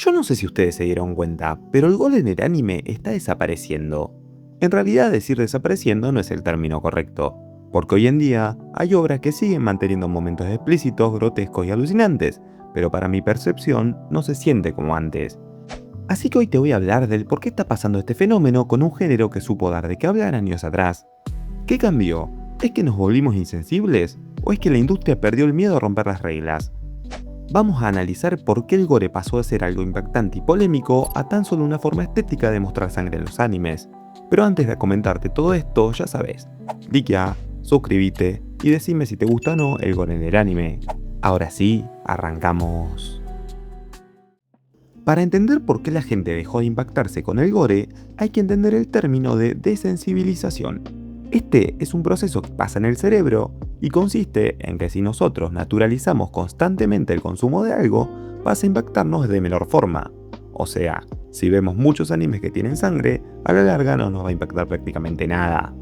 Yo no sé si ustedes se dieron cuenta, pero el gore en el anime está desapareciendo. En realidad decir desapareciendo no es el término correcto, porque hoy en día hay obras que siguen manteniendo momentos explícitos, grotescos y alucinantes, pero para mi percepción no se siente como antes. Así que hoy te voy a hablar del por qué está pasando este fenómeno con un género que supo dar de qué hablar años atrás. ¿Qué cambió? ¿Es que nos volvimos insensibles? ¿O es que la industria perdió el miedo a romper las reglas? Vamos a analizar por qué el gore pasó de ser algo impactante y polémico a tan solo una forma estética de mostrar sangre en los animes. Pero antes de comentarte todo esto, ya sabes, likea, suscríbete y decime si te gusta o no el gore en el anime. Ahora sí, arrancamos. Para entender por qué la gente dejó de impactarse con el gore, hay que entender el término de desensibilización. Este es un proceso que pasa en el cerebro y consiste en que si nosotros naturalizamos constantemente el consumo de algo, pasa a impactarnos de menor forma. O sea, si vemos muchos animes que tienen sangre, a la larga no nos va a impactar prácticamente nada.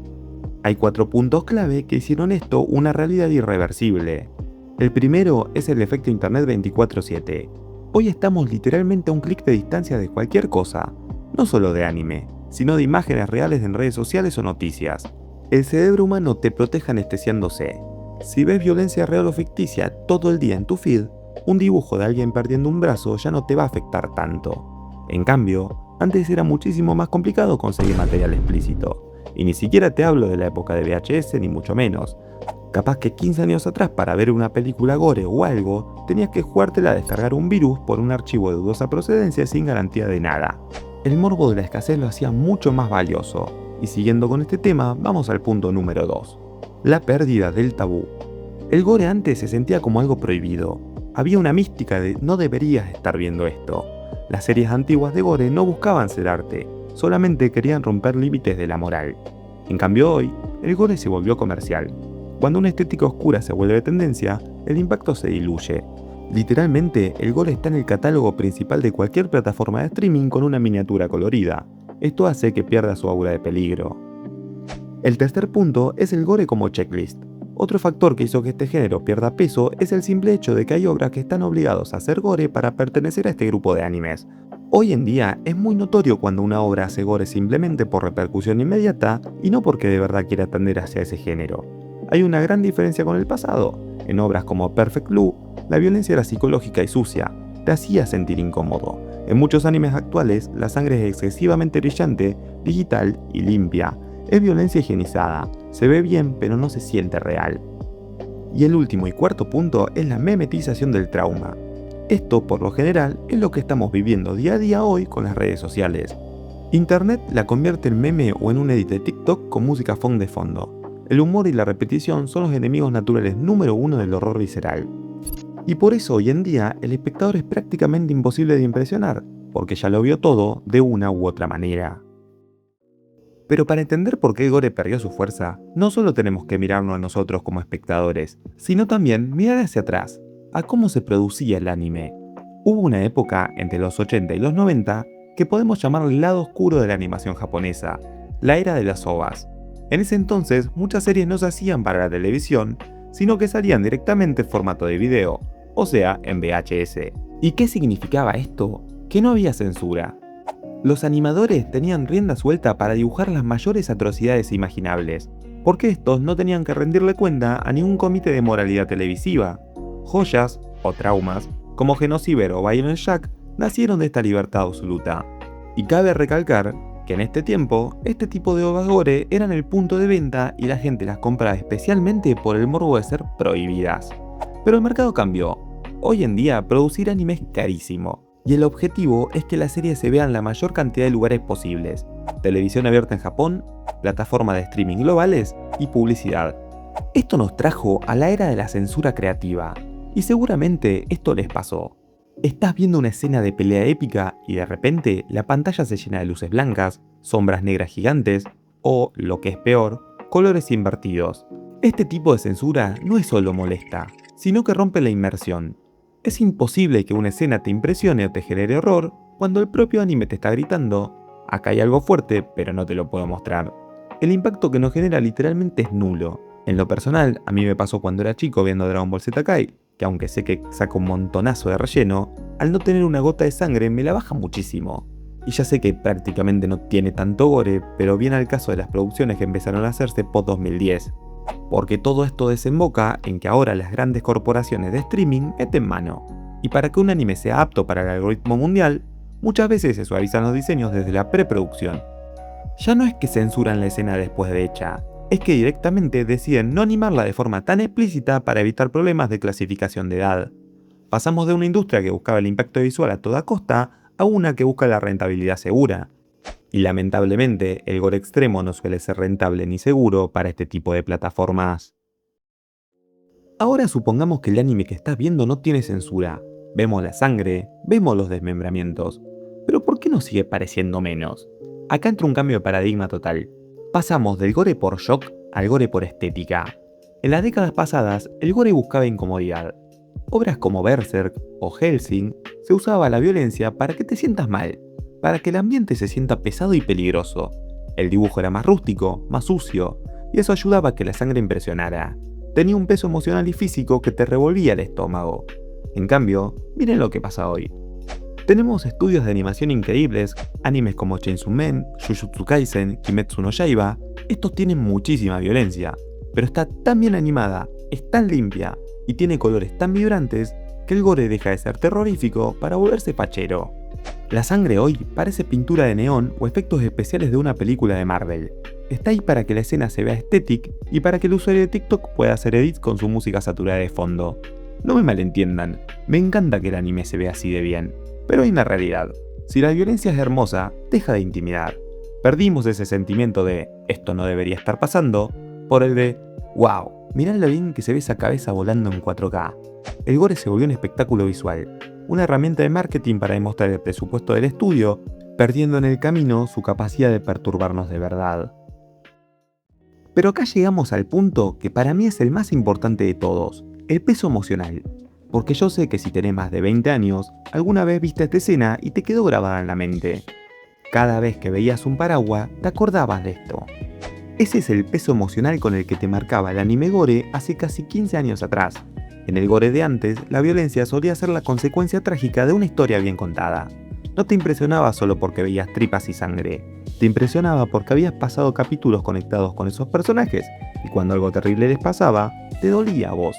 Hay 4 puntos clave que hicieron esto una realidad irreversible. El primero es el efecto Internet 24/7. Hoy estamos literalmente a un clic de distancia de cualquier cosa, no solo de anime, sino de imágenes reales en redes sociales o noticias. El cerebro humano te protege anestesiándose. Si ves violencia real o ficticia todo el día en tu feed, un dibujo de alguien perdiendo un brazo ya no te va a afectar tanto. En cambio, antes era muchísimo más complicado conseguir material explícito. Y ni siquiera te hablo de la época de VHS ni mucho menos. Capaz que 15 años atrás para ver una película gore o algo, tenías que jugártela a descargar un virus por un archivo de dudosa procedencia sin garantía de nada. El morbo de la escasez lo hacía mucho más valioso. Y siguiendo con este tema, vamos al punto número 2. La pérdida del tabú. El gore antes se sentía como algo prohibido. Había una mística de no deberías estar viendo esto. Las series antiguas de gore no buscaban ser arte, solamente querían romper límites de la moral. En cambio hoy, el gore se volvió comercial. Cuando una estética oscura se vuelve tendencia, el impacto se diluye. Literalmente, el gore está en el catálogo principal de cualquier plataforma de streaming con una miniatura colorida. Esto hace que pierda su aura de peligro. El tercer punto es el gore como checklist. Otro factor que hizo que este género pierda peso es el simple hecho de que hay obras que están obligados a hacer gore para pertenecer a este grupo de animes. Hoy en día es muy notorio cuando una obra hace gore simplemente por repercusión inmediata y no porque de verdad quiera tender hacia ese género. Hay una gran diferencia con el pasado. En obras como Perfect Blue, la violencia era psicológica y sucia, te hacía sentir incómodo. En muchos animes actuales, la sangre es excesivamente brillante, digital y limpia. Es violencia higienizada, se ve bien pero no se siente real. Y el último y cuarto punto es la memetización del trauma. Esto, por lo general, es lo que estamos viviendo día a día hoy con las redes sociales. Internet la convierte en meme o en un edit de TikTok con música funk de fondo. El humor y la repetición son los enemigos naturales número 1 del horror visceral. Y por eso hoy en día el espectador es prácticamente imposible de impresionar, porque ya lo vio todo de una u otra manera. Pero para entender por qué el gore perdió su fuerza, no solo tenemos que mirarnos a nosotros como espectadores, sino también mirar hacia atrás, a cómo se producía el anime. Hubo una época, entre los 80 y los 90, que podemos llamar el lado oscuro de la animación japonesa, la era de las OVAs. En ese entonces, muchas series no se hacían para la televisión, sino que salían directamente en formato de video, o sea, en VHS. ¿Y qué significaba esto? Que no había censura. Los animadores tenían rienda suelta para dibujar las mayores atrocidades imaginables, porque estos no tenían que rendirle cuenta a ningún comité de moralidad televisiva. Joyas, o traumas, como Genociber o Violent Jack, nacieron de esta libertad absoluta. Y cabe recalcar que en este tiempo, este tipo de obras gore eran el punto de venta y la gente las compraba especialmente por el morbo de ser prohibidas. Pero el mercado cambió. Hoy en día producir anime es carísimo, y el objetivo es que la serie se vea en la mayor cantidad de lugares posibles: televisión abierta en Japón, plataformas de streaming globales y publicidad. Esto nos trajo a la era de la censura creativa, y seguramente esto les pasó. Estás viendo una escena de pelea épica y de repente la pantalla se llena de luces blancas, sombras negras gigantes o, lo que es peor, colores invertidos. Este tipo de censura no es solo molesta, sino que rompe la inmersión. Es imposible que una escena te impresione o te genere horror cuando el propio anime te está gritando: acá hay algo fuerte, pero no te lo puedo mostrar. El impacto que nos genera literalmente es nulo. En lo personal, a mí me pasó cuando era chico viendo Dragon Ball Z Kai. que aunque sé que saca un montonazo de relleno, al no tener una gota de sangre me la baja muchísimo. Y ya sé que prácticamente no tiene tanto gore, pero viene al caso de las producciones que empezaron a hacerse post 2010. Porque todo esto desemboca en que ahora las grandes corporaciones de streaming meten mano. Y para que un anime sea apto para el algoritmo mundial, muchas veces se suavizan los diseños desde la preproducción. Ya no es que censuran la escena después de hecha, es que directamente deciden no animarla de forma tan explícita para evitar problemas de clasificación de edad. Pasamos de una industria que buscaba el impacto visual a toda costa a una que busca la rentabilidad segura. Y lamentablemente, el gore extremo no suele ser rentable ni seguro para este tipo de plataformas. Ahora supongamos que el anime que estás viendo no tiene censura. Vemos la sangre, vemos los desmembramientos. Pero ¿por qué nos sigue pareciendo menos? Acá entra un cambio de paradigma total. Pasamos del gore por shock al gore por estética. En las décadas pasadas, el gore buscaba incomodidad. Obras como Berserk o Hellsing se usaba la violencia para que te sientas mal, para que el ambiente se sienta pesado y peligroso. El dibujo era más rústico, más sucio, y eso ayudaba a que la sangre impresionara. Tenía un peso emocional y físico que te revolvía el estómago. En cambio, miren lo que pasa hoy. Tenemos estudios de animación increíbles, animes como Chainsaw Man, Jujutsu Kaisen, Kimetsu no Yaiba. Estos tienen muchísima violencia, pero está tan bien animada, es tan limpia y tiene colores tan vibrantes que el gore deja de ser terrorífico para volverse fachero. La sangre hoy parece pintura de neón o efectos especiales de una película de Marvel. Está ahí para que la escena se vea estética y para que el usuario de TikTok pueda hacer edits con su música saturada de fondo. No me malentiendan, me encanta que el anime se vea así de bien, pero hay una realidad. Si la violencia es hermosa, deja de intimidar. Perdimos ese sentimiento de esto no debería estar pasando por el de wow, mirá lo bien que se ve esa cabeza volando en 4K. El gore se volvió un espectáculo visual, una herramienta de marketing para demostrar el presupuesto del estudio, perdiendo en el camino su capacidad de perturbarnos de verdad. Pero acá llegamos al punto que para mí es el más importante de todos, el peso emocional. Porque yo sé que si tenés más de 20 años, alguna vez viste esta escena y te quedó grabada en la mente. Cada vez que veías un paraguas, te acordabas de esto. Ese es el peso emocional con el que te marcaba el anime gore hace casi 15 años atrás. En el gore de antes, la violencia solía ser la consecuencia trágica de una historia bien contada. No te impresionaba solo porque veías tripas y sangre. Te impresionaba porque habías pasado capítulos conectados con esos personajes, y cuando algo terrible les pasaba, te dolía a vos.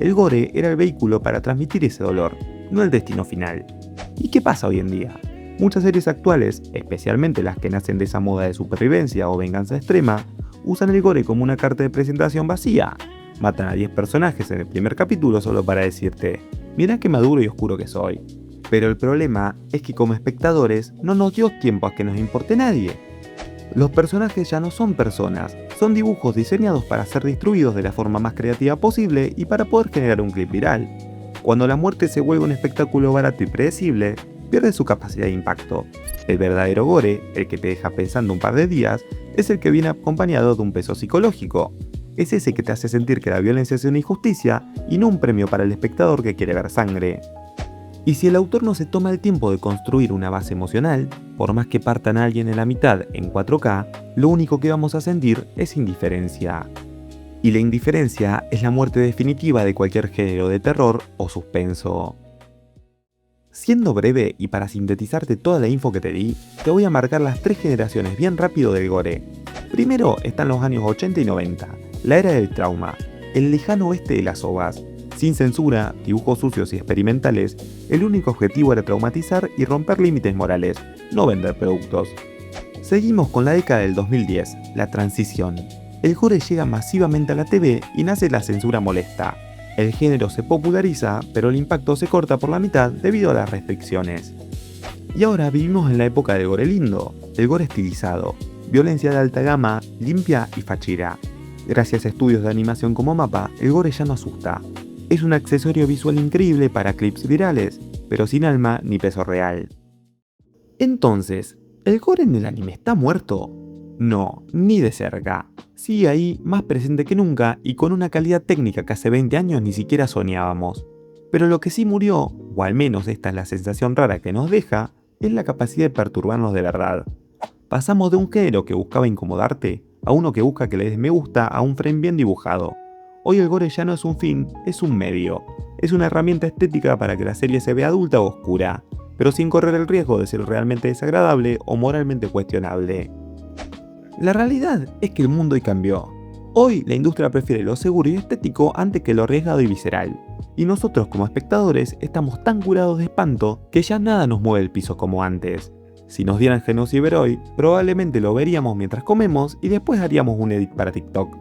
El gore era el vehículo para transmitir ese dolor, no el destino final. ¿Y qué pasa hoy en día? Muchas series actuales, especialmente las que nacen de esa moda de supervivencia o venganza extrema, usan el gore como una carta de presentación vacía. Matan a 10 personajes en el primer capítulo solo para decirte, mirá qué maduro y oscuro que soy. Pero el problema es que como espectadores no nos dio tiempo a que nos importe nadie. Los personajes ya no son personas, son dibujos diseñados para ser distribuidos de la forma más creativa posible y para poder generar un clip viral. Cuando la muerte se vuelve un espectáculo barato y predecible, pierde su capacidad de impacto. El verdadero gore, el que te deja pensando un par de días, es el que viene acompañado de un peso psicológico. Es ese que te hace sentir que la violencia es una injusticia y no un premio para el espectador que quiere ver sangre. Y si el autor no se toma el tiempo de construir una base emocional, por más que partan a alguien en la mitad en 4K, lo único que vamos a sentir es indiferencia. Y la indiferencia es la muerte definitiva de cualquier género de terror o suspenso. Siendo breve y para sintetizarte toda la info que te di, te voy a marcar las 3 generaciones bien rápido del gore. Primero están los años 80 y 90, la era del trauma, el lejano oeste de las ovas. Sin censura, dibujos sucios y experimentales, el único objetivo era traumatizar y romper límites morales, no vender productos. Seguimos con la década del 2010, la transición. El gore llega masivamente a la TV y nace la censura molesta. El género se populariza, pero el impacto se corta por la mitad debido a las restricciones. Y ahora vivimos en la época del gore lindo, el gore estilizado, violencia de alta gama, limpia y fachera. Gracias a estudios de animación como MAPPA, el gore ya no asusta. Es un accesorio visual increíble para clips virales, pero sin alma ni peso real. Entonces, ¿el gore en el anime está muerto? No, ni de cerca. Sigue ahí, más presente que nunca y con una calidad técnica que hace 20 años ni siquiera soñábamos. Pero lo que sí murió, o al menos esta es la sensación rara que nos deja, es la capacidad de perturbarnos de verdad. Pasamos de un género que buscaba incomodarte a uno que busca que le des me gusta a un frame bien dibujado. Hoy el gore ya no es un fin, es un medio. Es una herramienta estética para que la serie se vea adulta o oscura, pero sin correr el riesgo de ser realmente desagradable o moralmente cuestionable. La realidad es que el mundo hoy cambió. Hoy la industria prefiere lo seguro y estético antes que lo arriesgado y visceral. Y nosotros como espectadores estamos tan curados de espanto que ya nada nos mueve el piso como antes. Si nos dieran Genociber hoy, probablemente lo veríamos mientras comemos y después haríamos un edit para TikTok.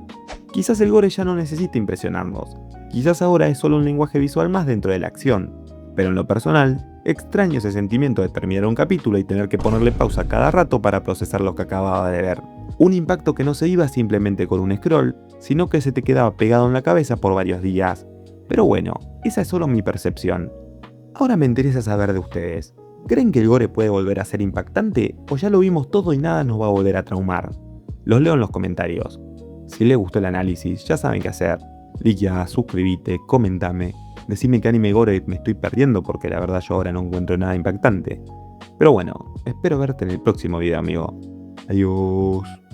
Quizás el gore ya no necesita impresionarnos. Quizás ahora es solo un lenguaje visual más dentro de la acción. Pero en lo personal, extraño ese sentimiento de terminar un capítulo y tener que ponerle pausa cada rato para procesar lo que acababa de ver. Un impacto que no se iba simplemente con un scroll, sino que se te quedaba pegado en la cabeza por varios días. Pero bueno, esa es solo mi percepción. Ahora me interesa saber de ustedes. ¿Creen que el gore puede volver a ser impactante o ya lo vimos todo y nada nos va a volver a traumar? Los leo en los comentarios. Si les gustó el análisis, ya saben qué hacer. Likeá, suscribite, comentame. Decime qué anime gore me estoy perdiendo porque la verdad yo ahora no encuentro nada impactante. Pero bueno, espero verte en el próximo video, amigo. Adiós.